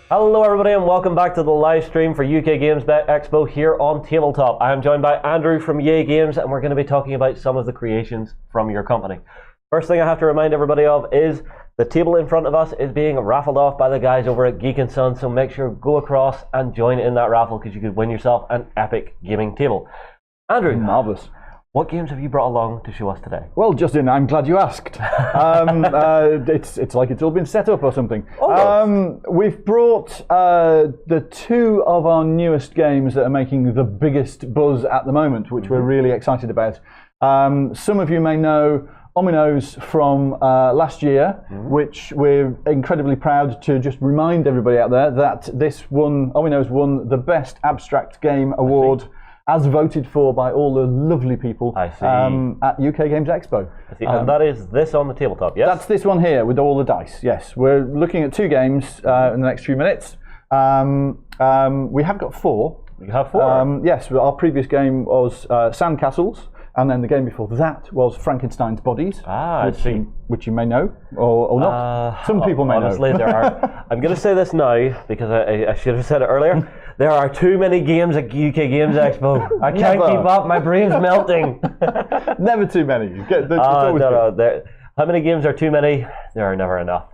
Hello everybody and welcome back to the live stream for UK Games Expo here on Tabletop. I am joined by Andrew from Yay Games and we're going to be talking about some of the creations from your company. First thing I have to remind everybody of is the table in front of us is being raffled off by the guys over at Geek & Son, so make sure go across and join in that raffle because you could win yourself an epic gaming table. Andrew, marvellous. What games have you brought along to show us today? Well, Justin, I'm glad you asked. It's like it's all been set up or something. We've brought the two of our newest games that are making the biggest buzz at the moment, which we're really excited about. Some of you may know Ominoes from last year, which we're incredibly proud to just remind everybody out there that Ominoes won the Best Abstract Game Award, as voted for by all the lovely people at UK Games Expo. And that is this on the tabletop, yes? That's this one here with all the dice, yes. We're looking at two games in the next few minutes. We have got four. You have four? Yes, our previous game was Sandcastles, and then the game before that was Frankenstein's Bodies, which you may know or not. Some people may know. Honestly, there are. I'm going to say this now because I should have said it earlier. There are too many games at UK Games Expo. I can't keep up. My brain's melting. Never too many. How many games are too many? There are never enough.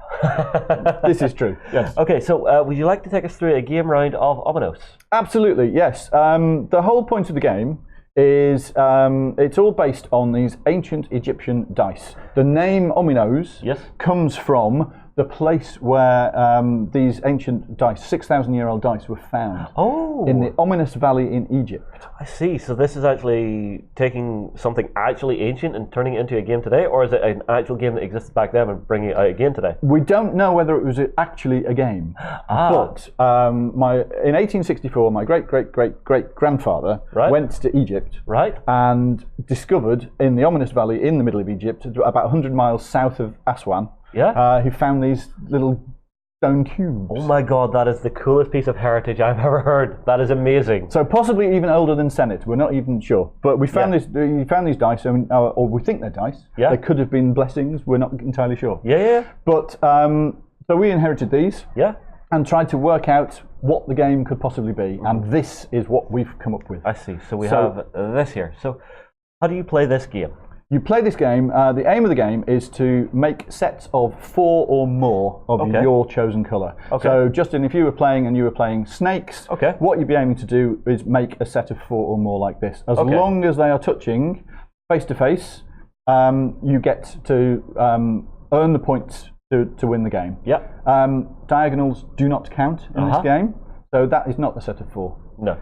This is true, yes. Okay, so would you like to take us through a game round of Ominoes? Absolutely, yes. The whole point of the game is it's all based on these ancient Egyptian dice. The name Ominoes comes from the place where these ancient dice, 6,000-year-old dice, were found. In the Ominous Valley in Egypt. I see. So this is actually taking something actually ancient and turning it into a game today, or is it an actual game that existed back then and bringing it out again today? We don't know whether it was actually a game. But in 1864, my great-great-great-great-grandfather went to Egypt and discovered in the Ominous Valley in the middle of Egypt, about 100 miles south of Aswan, he found these little stone cubes. Oh my god, that is the coolest piece of heritage I've ever heard. That is amazing. So possibly even older than Senate, we're not even sure. But we found we found these dice, or we think they're dice. They could have been blessings, we're not entirely sure. But so we inherited these and tried to work out what the game could possibly be, and this is what we've come up with. I see. So we have this here. So how do you play this game? You play this game, the aim of the game is to make sets of 4 or more of your chosen colour. So Justin, if you were playing and you were playing snakes, what you'd be aiming to do is make a set of 4 or more like this. As long as they are touching face to face, you get to earn the points to win the game. Diagonals do not count in this game, so that is not the set of 4. No.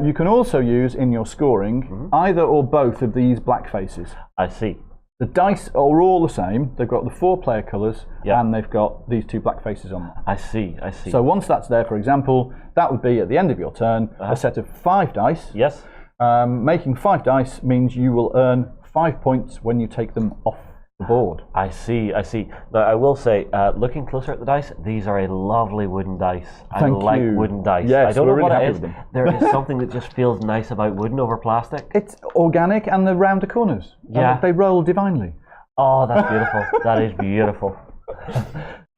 You can also use in your scoring either or both of these black faces. I see. The dice are all the same. They've got the 4 player colours and they've got these 2 black faces on them. I see, I see. So once that's there, for example, that would be at the end of your turn a set of 5 dice. Yes. Making 5 dice means you will earn 5 points when you take them off the board. I see, I see. Now I will say, looking closer at the dice, these are a lovely wooden dice. I like wooden dice. Yes, I don't know really what it is. with them. There is something that just feels nice about wooden over plastic. It's organic and they're round the corners. Yeah. They roll divinely. Oh, that's beautiful. That is beautiful.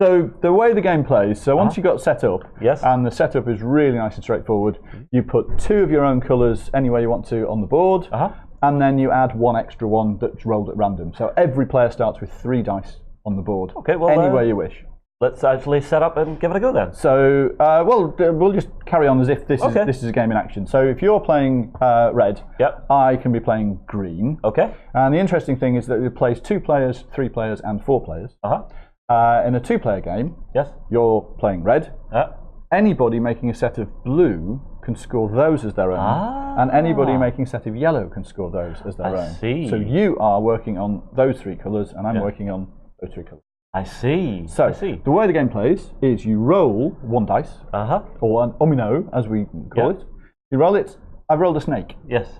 So the way the game plays, so once you got set up, Yes. and the setup is really nice and straightforward, you put 2 of your own colours anywhere you want to on the board, and then you add 1 extra one that's rolled at random. So every player starts with 3 dice on the board, anywhere you wish. Let's actually set up and give it a go then. So, we'll just carry on as if this is a game in action. So if you're playing red, I can be playing green. And the interesting thing is that it plays 2 players, 3 players, and 4 players. In a 2-player game, you're playing red. Anybody making a set of blue can score those as their own, and anybody making a set of yellow can score those as their own. See. So you are working on those 3 colours, and I'm working on those 3 colours. I see. So the way the game plays is you roll 1 dice, or an omino as we call it. You roll it. I've rolled a snake. Yes.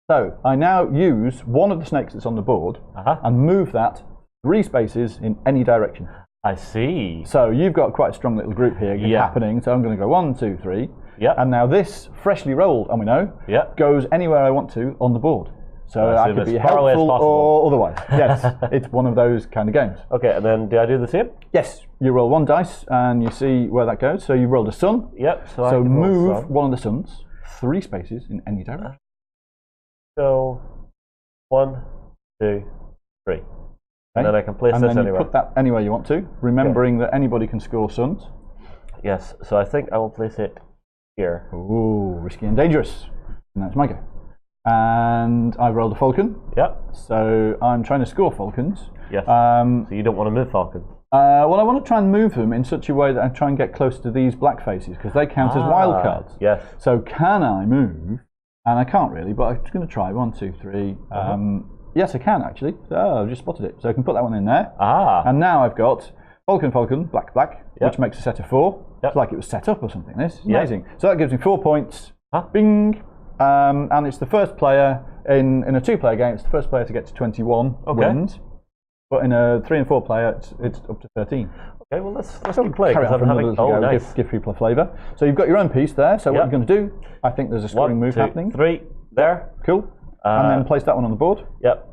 So I now use one of the snakes that's on the board and move that 3 spaces in any direction. I see. So you've got quite a strong little group here happening. So I'm going to go 1, 2, 3. And now this freshly rolled omino goes anywhere I want to on the board. So I could be helpful or otherwise. Yes, it's one of those kind of games. Okay, and then do I do the same? Yes, you roll one dice and you see where that goes. So you rolled a sun. Yep. So I can move one of the suns 3 spaces in any direction. So 1, 2, 3. And then I can place this anywhere. And then you put that anywhere you want to, remembering that anybody can score suns. Yes, so I think I will place it here. Ooh, risky and dangerous. And that's my go. And I rolled a falcon. Yep. So I'm trying to score falcons. Yes. So you don't want to move falcons? Well, I want to try and move them in such a way that I try and get close to these black faces, because they count as wild cards. Yes. So can I move? And I can't really, but I'm just going to try. 1, 2, 3. Yes, I can actually. Oh, I've just spotted it. So I can put that one in there. And now I've got falcon, falcon, black, black, which makes a set of 4. It's like it was set up or something. This is amazing. So that gives me 4 points. Bing. And it's the first player in a 2-player game. It's the first player to get to 21 wins. But in a 3 and 4 player, it's up to 13. Okay, well let's keep playing. Nice. Give people a flavour. So you've got your own piece there. So what you're going to do? I think there's a scoring move happening. 3 there. Cool. And then place that one on the board. Yep.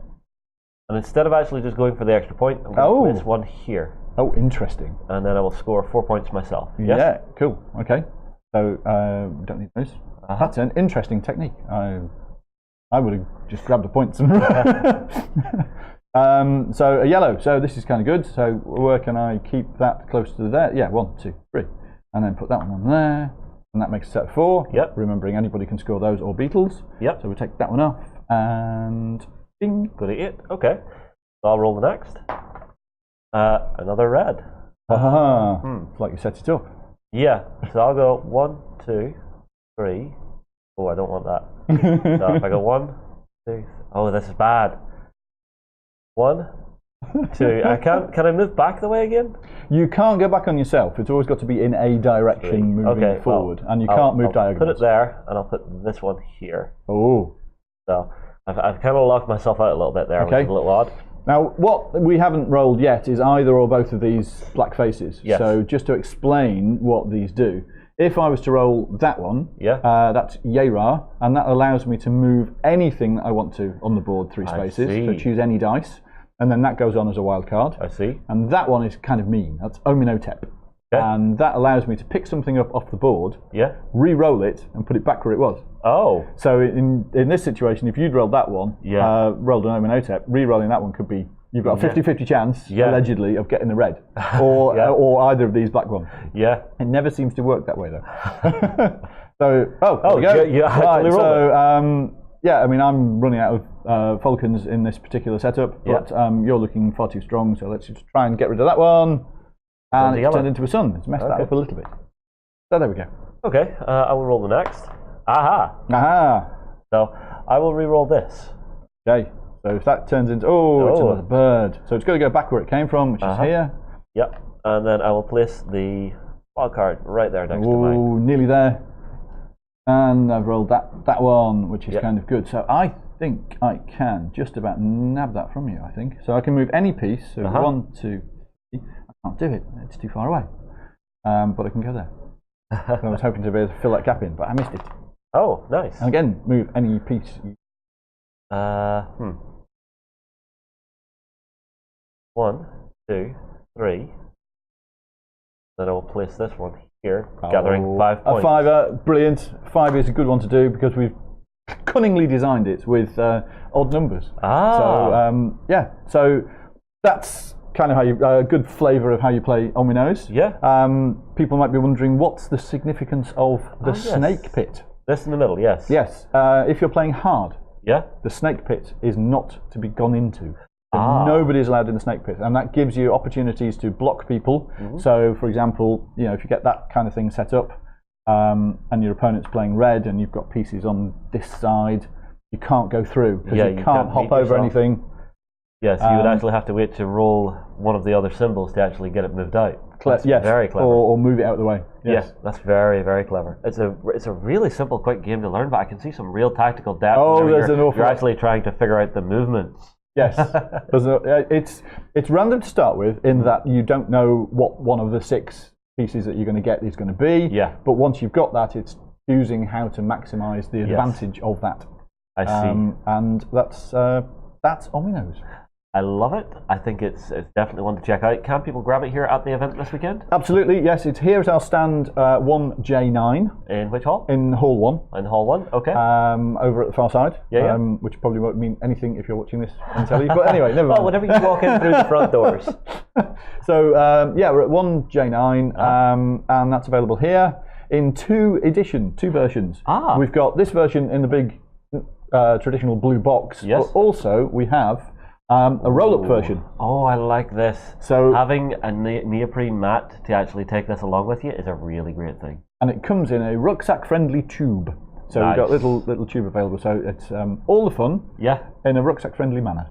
And instead of actually just going for the extra point, I'm going to place one here. Oh, interesting. And then I will score 4 points myself. Yes? Yeah, cool. Okay. So we don't need those. That's an interesting technique. I would have just grabbed the points. So a yellow. So this is kind of good. So where can I keep that close to there? Yeah, 1, 2, 3. And then put that one on there. And that makes a set of 4. Yep. Remembering anybody can score those or beetles. Yep. So we take that one off. And ding. Good at it. Okay. So I'll roll the next. Another red. It's like you set it up. Yeah. So I'll go 1, 2, 3. Oh, I don't want that. So if I go 1, 2. Oh, this is bad. 1, 2. I can't. Can I move back the way again? You can't go back on yourself. It's always got to be in a direction moving forward, and you can't move diagonals. Put it there, and I'll put this one here. Oh. So I've kind of locked myself out a little bit there, which is a little odd. Now, what we haven't rolled yet is either or both of these black faces. Yes. So just to explain what these do, if I was to roll that one, that's Yera, and that allows me to move anything that I want to on the board 3 spaces. So choose any dice, and then that goes on as a wild card. I see. And that one is kind of mean. That's Ominoes. And that allows me to pick something up off the board, re-roll it, and put it back where it was. Oh. So in this situation, if you'd rolled that one, rolled an Ominoes, re-rolling that one could be, you've got a 50-50 chance, allegedly, of getting the red, or either of these black ones. Yeah. It never seems to work that way, though. There we go. You actually rolled it. Yeah, I mean, I'm running out of falcons in this particular setup, but you're looking far too strong, so let's just try and get rid of that one. And it's turned into a sun. It's messed that up a little bit. So there we go. Okay, I will roll the next. Aha! So I will re-roll this. Okay, so if that turns into... it's another bird. So it's got to go back where it came from, which is here. Yep, and then I will place the wild card right there next to mine. Oh, nearly there. And I've rolled that one, which is kind of good. So I think I can just about nab that from you, I think. So I can move any piece. So 1, 2, 3. I can't do it. It's too far away. But I can go there. I was hoping to be able to fill that gap in, but I missed it. Oh, nice. And again, move any piece. 1, 2, 3. Then I will place this one here, gathering 5 points. A 5, brilliant. 5 is a good one to do because we've cunningly designed it with odd numbers. So so that's kind of how you a good flavour of how you play Ominoes. Yeah. People might be wondering what's the significance of the snake pit. This in the middle, yes. Yes. If you're playing hard, the snake pit is not to be gone into. Nobody is allowed in the snake pit, and that gives you opportunities to block people. So, for example, if you get that kind of thing set up, and your opponent's playing red, and you've got pieces on this side, you can't go through because you can't hop over anything. Yes, you would actually have to wait to roll one of the other symbols to actually get it moved out. Very clever. Or move it out of the way. Yes, that's very, very clever. It's a really simple, quick game to learn, but I can see some real tactical depth. You're actually trying to figure out the movements. Yes, it's random to start with in that you don't know what one of the 6 pieces that you're going to get is going to be. Yeah. But once you've got that, it's choosing how to maximise the advantage of that. I see. And that's Ominoes. I love it. I think it's definitely one to check out. Can people grab it here at the event this weekend? Absolutely, yes. It's here at our stand 1J9. In which hall? In Hall 1. In Hall 1, okay. Over at the far side. Yeah. Which probably won't mean anything if you're watching this on telly. But anyway, never mind. Well, whenever you walk in through the front doors. So, we're at 1J9, and that's available here in two versions. We've got this version in the big traditional blue box, yes. But also we have a roll-up version. Oh, I like this. So having a neoprene mat to actually take this along with you is a really great thing. And it comes in a rucksack-friendly tube. So nice. We've got little tube available. So it's all the fun in a rucksack-friendly manner.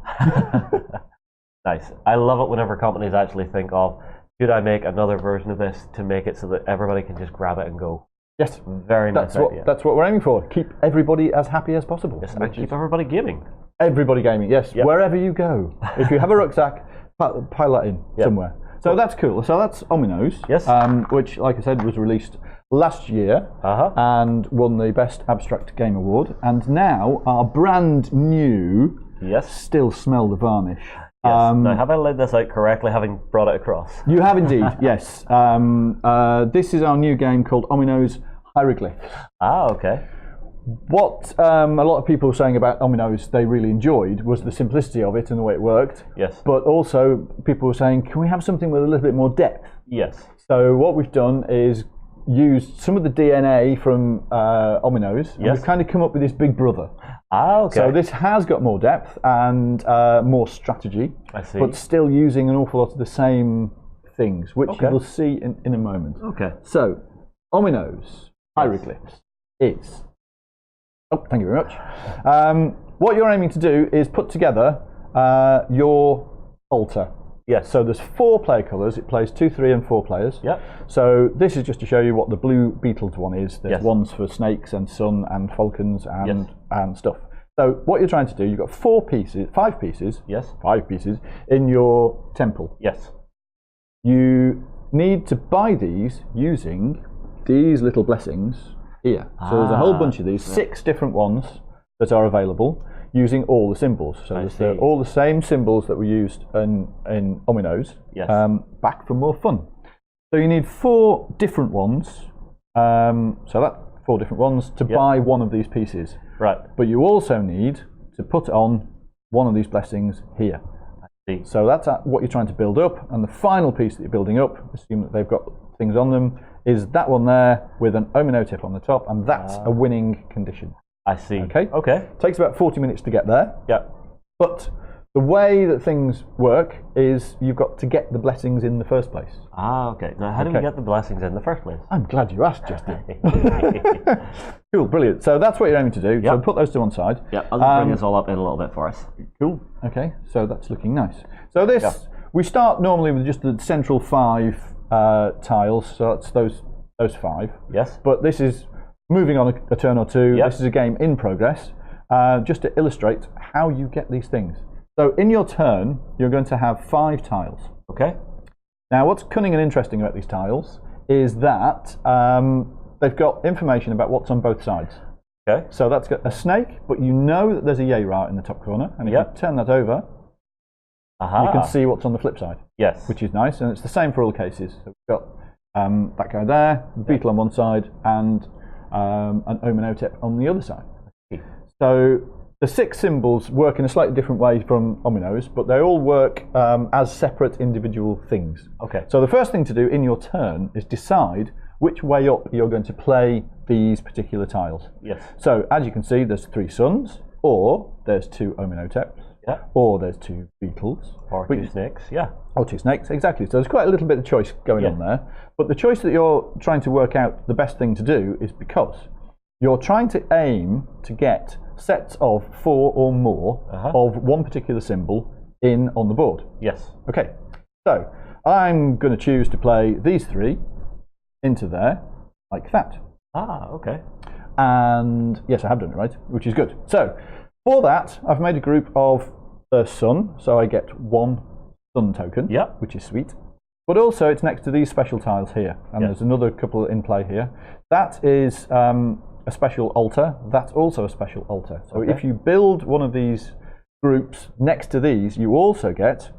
Nice. I love it whenever companies actually think of, should I make another version of this to make it so that everybody can just grab it and go. Yes. Very nice idea. That's what we're aiming for. Keep everybody as happy as possible. Yes, and keep everybody gaming. Everybody gaming, yes. Yep. Wherever you go. If you have a rucksack, pile that in somewhere. So that's cool. So that's Ominoes, yes. Which, like I said, was released last year and won the Best Abstract Game Award. And now our brand new, still smell the varnish. Yes. Now, have I laid this out correctly, having brought it across? You have indeed, yes. This is our new game called Ominoes Hieroglyphs. Okay. What a lot of people were saying about Ominoes they really enjoyed was the simplicity of it and the way it worked. Yes. But also people were saying, can we have something with a little bit more depth? Yes. So what we've done is used some of the DNA from Ominoes, and we've kind of come up with this big brother. Okay. So this has got more depth and more strategy, I see. But still using an awful lot of the same things, which you will see in a moment. Okay. So, Ominoes Hieroglyphs is... Oh, thank you very much. What you're aiming to do is put together your altar. Yes. So there's 4 player colours. It plays 2, 3 and 4 players. Yep. So this is just to show you what the blue beetles one is. There's ones for snakes and sun and falcons and stuff. So what you're trying to do, you've got 5 pieces. Yes. 5 pieces in your temple. Yes. You need to buy these using these little blessings here. So there's a whole bunch of these, 6 different ones that are available using all the symbols. So there's all the same symbols that were used in Ominoes, back for more fun. So you need 4 different ones. So that's 4 different ones to buy one of these pieces. Right. But you also need to put on one of these blessings here. I see. So that's what you're trying to build up. And the final piece that you're building up, assume that they've got things on them, is that one there with an Omino tip on the top, and that's a winning condition. I see. Okay. Takes about 40 minutes to get there. Yeah. But the way that things work is you've got to get the blessings in the first place. Okay. Now, how do we get the blessings in the first place? I'm glad you asked, Justin. Cool, brilliant. So that's what you're aiming to do. So put those to one side. Yeah, I'll just bring this all up in a little bit for us. Cool. Okay, so that's looking nice. So this, we start normally with just the central 5 tiles. So that's those 5. Yes. But this is moving on a turn or two. Yep. This is a game in progress, just to illustrate how you get these things. So in your turn, you're going to have 5 tiles. Okay. Now, what's cunning and interesting about these tiles is that they've got information about what's on both sides. Okay. So that's got a snake, but you know that there's a Yay-Ra in the top corner, and if you turn that over, you can see what's on the flip side. Yes. Which is nice, and it's the same for all cases. So we've got that guy there, the beetle on one side, and an Ominotep on the other side. So the 6 symbols work in a slightly different way from Ominoes, but they all work as separate individual things. Okay. So the first thing to do in your turn is decide which way up you're going to play these particular tiles. Yes. So as you can see, there's 3 suns, or there's 2 Ominoteps, or there's 2 beetles, or 2 snakes. Or 2 snakes, exactly. So there's quite a little bit of choice going on there. But the choice that you're trying to work out the best thing to do is because you're trying to aim to get sets of 4 or more of one particular symbol in on the board. Yes. Okay. So I'm going to choose to play these 3 into there, like that. Okay. And yes, I have done it right, which is good. So for that, I've made a group of the sun, so I get 1 sun token, which is sweet. But also it's next to these special tiles here, and there's another couple in play here. That is a a special altar, that's also a special altar. So if you build one of these groups next to these, you also get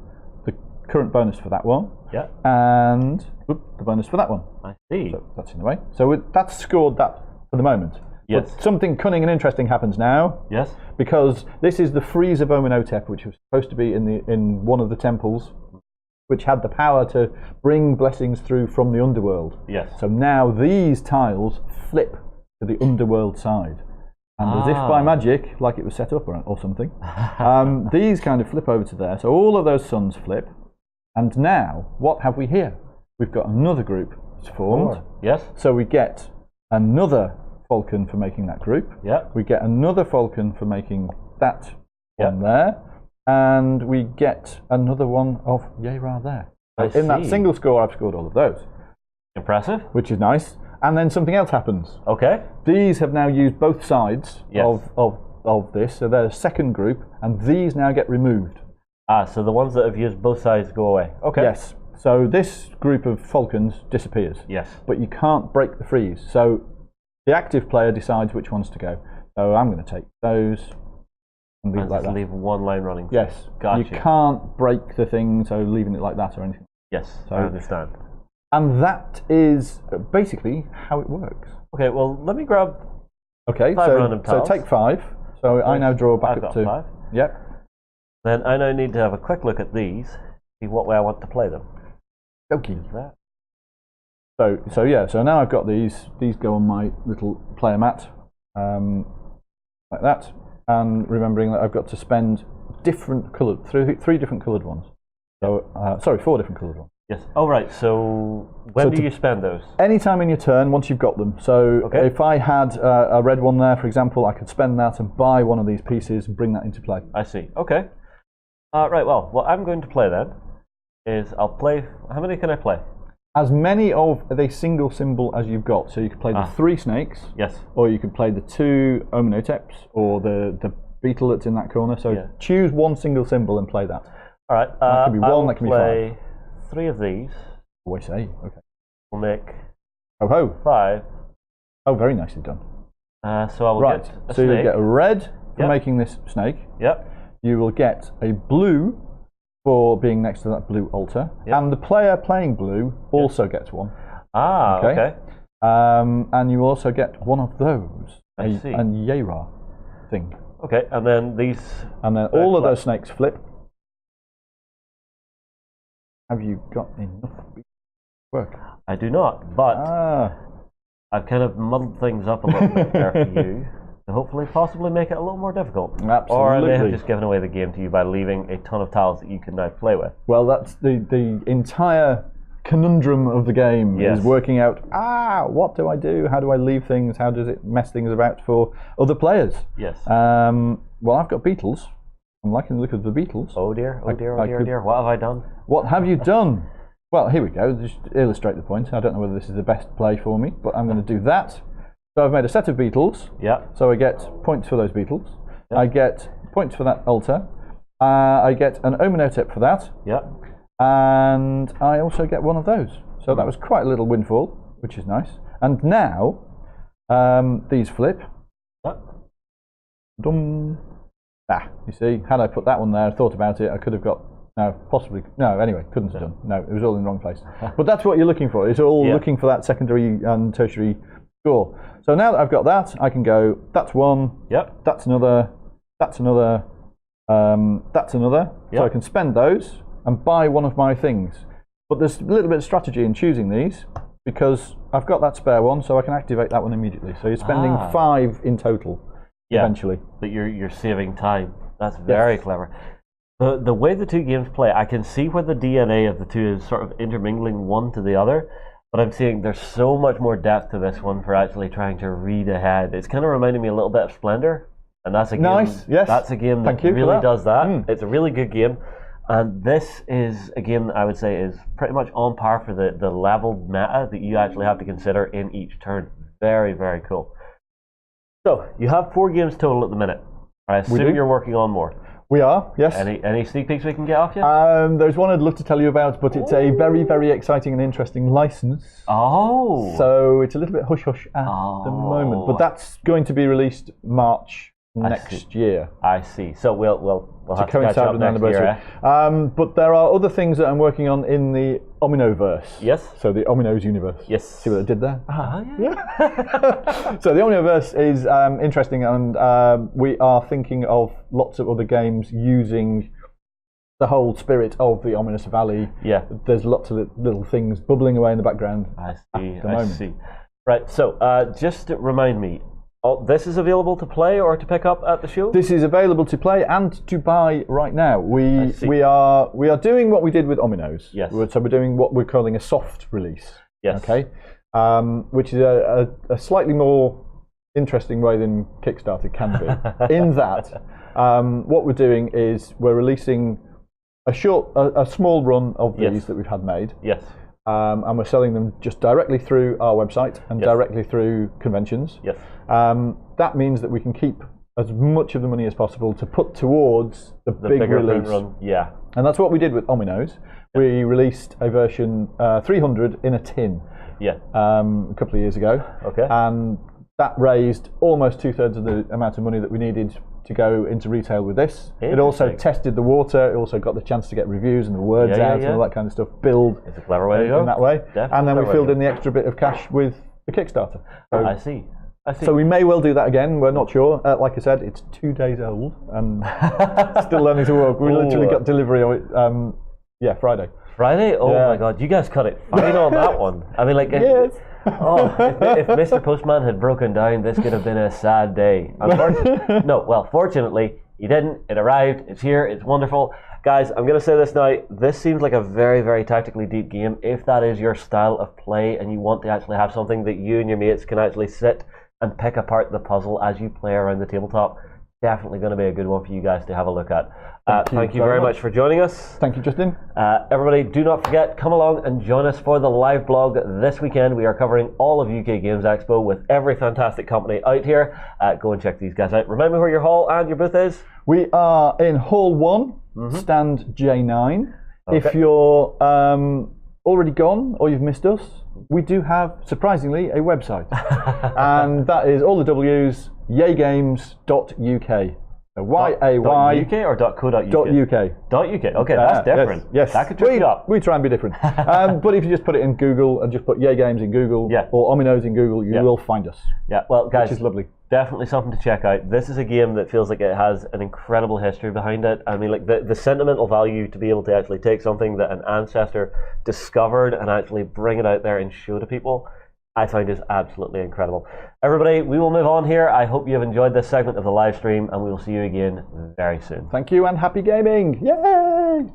the current bonus for that one. Yeah. And the bonus for that one. I see. So that's in the way. So that's scored that for the moment. Yes. But something cunning and interesting happens now. Yes. Because this is the frieze of Ominoes, which was supposed to be in one of the temples, which had the power to bring blessings through from the underworld. Yes. So now these tiles flip to the underworld side. And as if by magic, like it was set up or something, these kind of flip over to there. So all of those suns flip. And now, what have we here? We've got another group formed. Yes. So we get another falcon for making that group. Yeah. We get another falcon for making that one there. And we get another one of Yera there. So in that single score, I've scored all of those. Impressive. Which is nice. And then something else happens. Okay. These have now used both sides of this. So they're a second group. And these now get removed. So the ones that have used both sides go away. Okay. Yes. So this group of falcons disappears. Yes. But you can't break the freeze. So the active player decides which ones to go. So I'm going to take those and leave it like that. Leave one line running. Yes. Gotcha. You can't break the thing, so leaving it like that or anything. Yes, So, I understand. And that is basically how it works. Okay, well, let me grab Okay, 5 random so tiles. take 5. So I now draw back I've up got to 5. Yep. Then I now need to have a quick look at these, see what way I want to play them. Okay. That. So now I've got these. These go on my little player mat, like that. And remembering that I've got to spend different coloured, three different coloured ones. So 4 different coloured ones. Yes. Oh, right. So when do you spend those? Anytime in your turn, once you've got them. So if I had a red one there, for example, I could spend that and buy one of these pieces and bring that into play. I see. Okay. Right. Well, what I'm going to play then is I'll play. How many can I play? As many of the single symbol as you've got. So you could play the 3 snakes. Yes. Or Or you could play the 2 Ominoes or the beetle that's in that corner. So choose one single symbol and play that. All right. That could be 1, that could be 5. 3 of these. Oh, I say. Okay. We'll make Ho ho. 5. Oh, very nicely done. So I will get a so snake. you get a red for making this snake. Yep. You will get a blue for being next to that blue altar. Yep. And the player playing blue also gets one. Okay. And you also get one of those. I see. A Yera thing. Okay, and then these... And then all of those snakes flip. Have you got enough work? I do not, but I've kind of muddled things up a little bit there for you to hopefully possibly make it a little more difficult. Absolutely. Or I may have just given away the game to you by leaving a ton of tiles that you can now play with. Well, that's the entire conundrum of the game is working out, what do I do? How do I leave things? How does it mess things about for other players? Yes. Well, I've got beetles. I'm liking the look of the beetles. Oh dear, oh dear, oh dear, oh dear. What have I done? What have you done? Well, here we go. Just to illustrate the point. I don't know whether this is the best play for me, but I'm going to do that. So I've made a set of beetles. Yeah. So I get points for those beetles. Yep. I get points for that altar. I get an Ominoes for that. Yeah. And I also get one of those. So that was quite a little windfall, which is nice. And now, these flip. Dum. You see, had I put that one there, thought about it, I could have got, anyway, couldn't have done. No, it was all in the wrong place. But that's what you're looking for. It's all looking for that secondary and tertiary score. So now that I've got that, I can go, that's one, that's another, that's another, that's another. So I can spend those and buy one of my things. But there's a little bit of strategy in choosing these because I've got that spare one, so I can activate that one immediately. So you're spending 5 in total. Eventually, but you're saving time. That's very clever. The way the two games play, I can see where the DNA of the two is sort of intermingling one to the other, but I'm seeing there's so much more depth to this one for actually trying to read ahead. It's kind of reminding me a little bit of Splendor, and that's a game. Nice, yes. That's a game that really does that. It's a really good game, and this is a game that I would say is pretty much on par for the leveled meta that you actually have to consider in each turn. Very, very cool. So, you have 4 games total at the minute. I assume you're working on more. We are, yes. Any sneak peeks we can get off you? There's one I'd love to tell you about, but it's a very, very exciting and interesting license. Oh. So it's a little bit hush-hush at the moment, but that's going to be released March next year. I see. So we'll have to catch up with next year. But there are other things that I'm working on in the Ominoverse. Yes. So the Ominoes universe. Yes. See what I did there? Yeah. So the Ominoverse is interesting, and we are thinking of lots of other games using the whole spirit of the Ominous Valley. Yeah. There's lots of little things bubbling away in the background. I see. Right. So just to remind me. Oh, this is available to play or to pick up at the show? This is available to play and to buy right now. We are doing what we did with Ominoes. Yes. So we're doing what we're calling a soft release. Yes. Okay. Which is a slightly more interesting way than Kickstarter can be. In that, what we're doing is we're releasing a small run of these that we've had made. Yes. And we're selling them just directly through our website and directly through conventions. Yes. That means that we can keep as much of the money as possible to put towards the big release. Run. Yeah. And that's what we did with Ominoes. Yeah. We released a version 300 in a tin. Yeah. A couple of years ago. Okay. And that raised almost 2/3 of the amount of money that we needed to go into retail with this. It also tested the water. It also got the chance to get reviews and the words out and all that kind of stuff. Build it's a clever way to go. In that way. Definitely and then we filled in the extra bit of cash with the Kickstarter. So, I see. So we may well do that again. We're not sure. Like I said, it's 2 days old and still learning to work. We literally got delivery of it, Friday. Friday? Oh my God! You guys cut it fine on that one. I mean, like. Yes. If Mr. Postman had broken down, this could have been a sad day. Fortunately, he didn't. It arrived. It's here. It's wonderful. Guys, I'm going to say this now. This seems like a very, very tactically deep game. If that is your style of play and you want to actually have something that you and your mates can actually sit and pick apart the puzzle as you play around the tabletop, definitely going to be a good one for you guys to have a look at. Thank you very much for joining us. Thank you, Justin. Everybody, do not forget, come along and join us for the live blog this weekend. We are covering all of UK Games Expo with every fantastic company out here. Go and check these guys out. Remind me where your hall and your booth is. We are in Hall 1, stand J9. Okay. If you're already gone or you've missed us, we do have, surprisingly, a website. And that is all the W's, yaygames.uk. YAY .uk or .co.uk? .uk. .uk. Okay, that's different. Yes. That could trip you up. We try and be different. But if you just put it in Google and just put Yay Games in Google or Ominoes in Google, you will find us. Yeah, well, guys, which is lovely. Definitely something to check out. This is a game that feels like it has an incredible history behind it. I mean, like the sentimental value to be able to actually take something that an ancestor discovered and actually bring it out there and show to people, I find is absolutely incredible. Everybody, we will move on here. I hope you have enjoyed this segment of the live stream, and we will see you again very soon. Thank you and happy gaming. Yay!